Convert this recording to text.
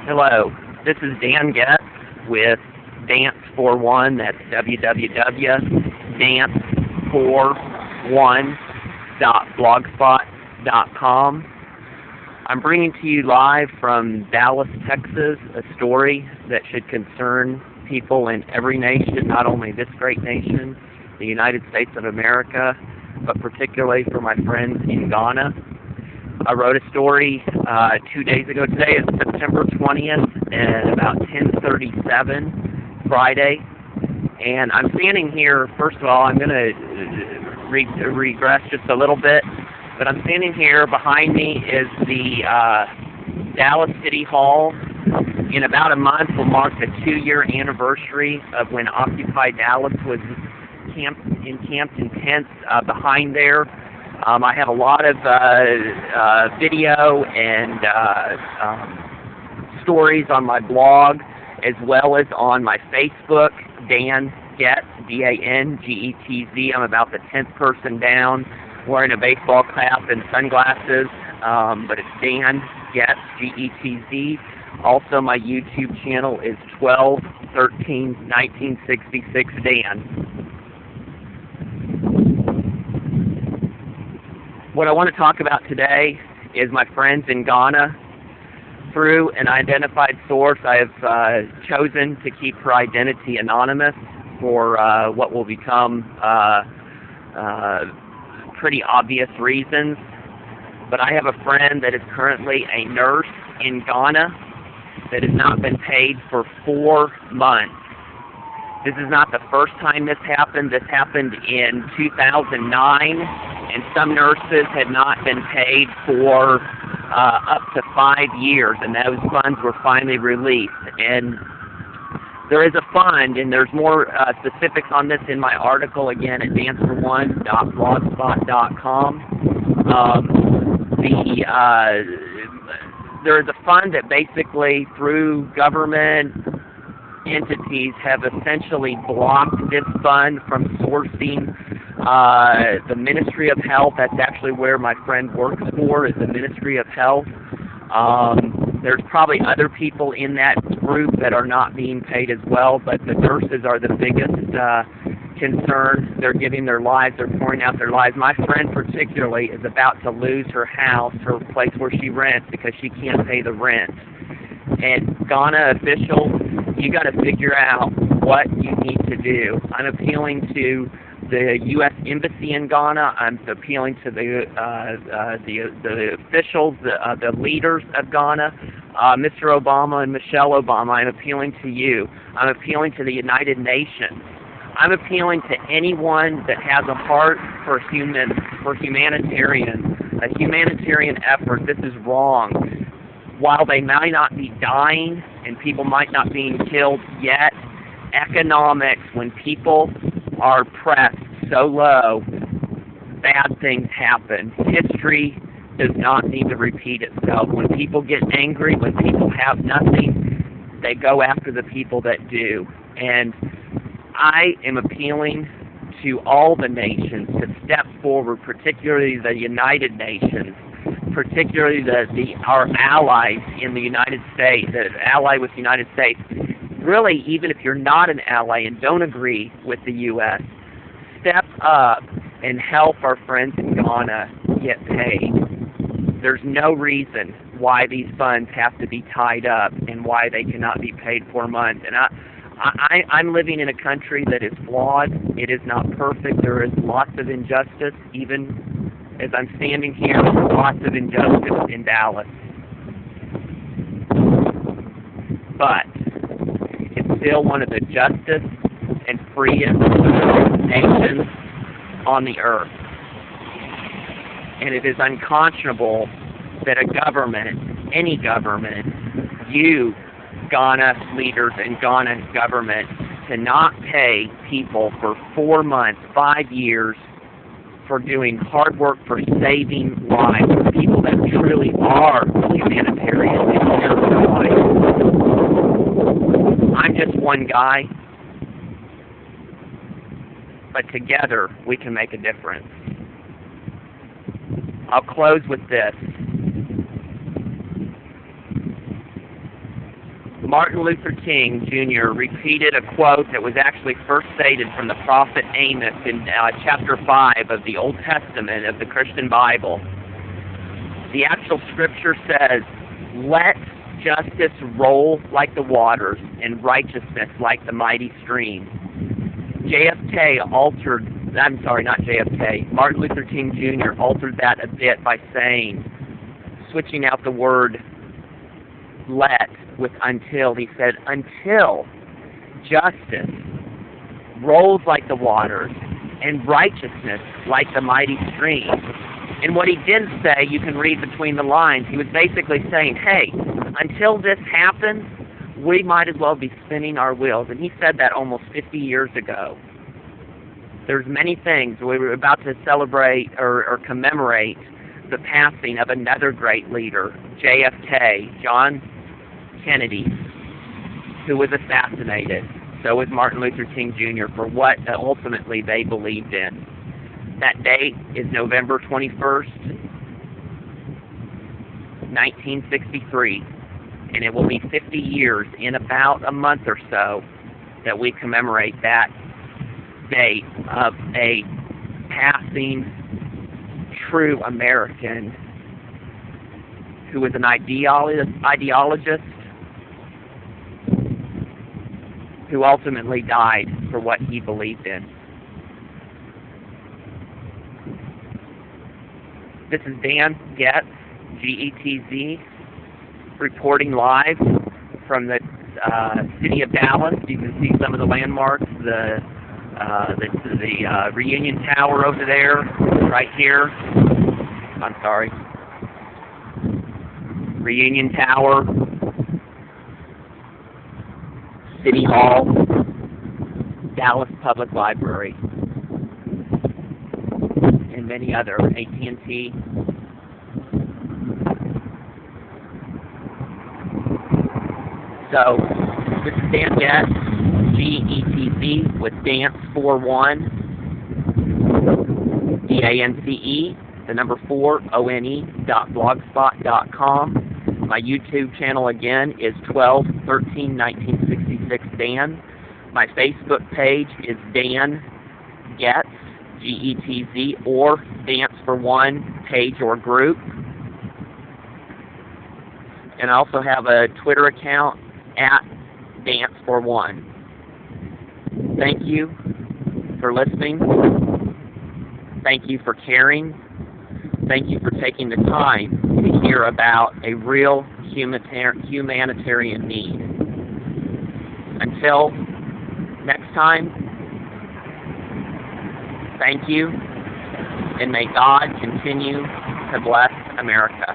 Hello, this is Dan Getz with Dance41. That's www.dance41.blogspot.com. I'm bringing to you live from Dallas, Texas, a story that should concern people in every nation, not only this great nation, the United States of America, but particularly for my friends in Ghana. I wrote a story 2 days ago. Today is September 20th at about 10:37 Friday, and I'm standing here. First of all, I'm going to regress just a little bit, but I'm standing here. Behind me is the Dallas City Hall. In about a month, we'll mark the 2-year anniversary of when Occupy Dallas was encamped in tents behind there. I have a lot of video and stories on my blog, as well as on my Facebook, Dan Getz, D-A-N-G-E-T-Z. I'm about the 10th person down, wearing a baseball cap and sunglasses, but it's Dan Getz, G-E-T-Z. Also, my YouTube channel is 12131966 Dan. What I want to talk about today is my friends in Ghana. Through an identified source, I have chosen to keep her identity anonymous for what will become pretty obvious reasons. But I have a friend that is currently a nurse in Ghana that has not been paid for 4 months. This is not the first time this happened. This happened in 2009, and some nurses had not been paid for up to 5 years, and those funds were finally released. And there is a fund, and there's more specifics on this in my article, again, at dancefor1.blogspot.com. There is a fund that basically, through government entities, have essentially blocked this fund from sourcing the Ministry of Health. That's actually where my friend works for, is the Ministry of Health. There's probably other people in that group that are not being paid as well, but the nurses are the biggest concern. They're giving their lives, they're pouring out their lives. My friend particularly is about to lose her house, her place where she rents, because she can't pay the rent. And Ghana officials, you got to figure out what you need to do. I'm appealing to the U.S. Embassy in Ghana. I'm appealing to the officials, the leaders of Ghana, Mr. Obama and Michelle Obama. I'm appealing to you. I'm appealing to the United Nations. I'm appealing to anyone that has a heart for a humanitarian effort. This is wrong. While they might not be dying and people might not be killed yet, economics, when people are pressed so low, bad things happen. History does not need to repeat itself. When people get angry, when people have nothing, they go after the people that do. And I am appealing to all the nations to step forward, particularly the United Nations, particularly our allies in the United States, the ally with the United States. Really, even if you're not an ally and don't agree with the U.S., step up and help our friends in Ghana get paid. There's no reason why these funds have to be tied up and why they cannot be paid for months. And I'm living in a country that is flawed. It is not perfect. There is lots of injustice. Even as I'm standing here, lots of injustice in Dallas. But it's still one of the justest and freest nations on the earth. And it is unconscionable that a government, any government, you, Ghana leaders and Ghana government, cannot pay people for 4 months, 5 years, for doing hard work, for saving lives, for people that truly are humanitarian and care for life. I'm just one guy, but together we can make a difference. I'll close with this. Martin Luther King Jr. repeated a quote that was actually first stated from the prophet Amos in chapter 5 of the Old Testament of the Christian Bible. The actual scripture says, "Let justice roll like the waters and righteousness like the mighty stream." Martin Luther King Jr. altered that a bit by saying, switching out the word let with until. He said, until justice rolls like the waters and righteousness like the mighty stream. And what he didn't say, you can read between the lines, he was basically saying, hey, until this happens, we might as well be spinning our wheels. And he said that almost 50 years ago. There's many things. We were about to celebrate or commemorate the passing of another great leader, JFK, John Kennedy, who was assassinated. So was Martin Luther King Jr. for what ultimately they believed in. That date is November 21st, 1963, and it will be 50 years in about a month or so that we commemorate that date of a passing true American who was an ideologist who ultimately died for what he believed in. This is Dan Getz, G-E-T-Z, reporting live from the city of Dallas. You can see some of the landmarks, the Reunion Tower over there, right here. I'm sorry. Reunion Tower, City Hall, Dallas Public Library, and many other, AT&T. So, this is Dan Getz, G-E-T-Z, with Dance41, D-A-N-C-E, the number 4, O-N-E.blogspot.com. My YouTube channel, again, is 12131966 Dan. My Facebook page is Dan Getz, G-E-T-Z, or Dance for One page or group. And I also have a Twitter account at Dance for One. Thank you for listening. Thank you for caring. Thank you for taking the time to hear about a real humanitarian need. Until next time, thank you, and may God continue to bless America.